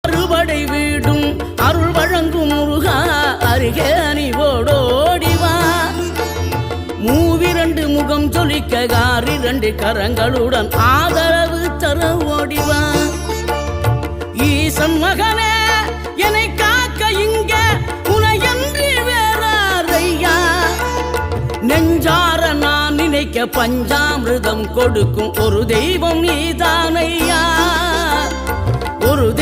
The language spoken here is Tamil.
அறுபடை வீடும் அருள் வழங்கும் முருகா அருகே அணிவோடோடிவா. மூவிரண்டு முகம் சொலிக்க காரிரண்டு கரங்களுடன் ஆதரவு தர ஓடிவா. ஈசன் மகனே என்னை காக்க இங்க உனையன்றி வேறாரையா. நெஞ்சார நான் நினைக்க பஞ்சாமிர்தம் கொடுக்கும் ஒரு தெய்வம் நீதானையா. ஒரு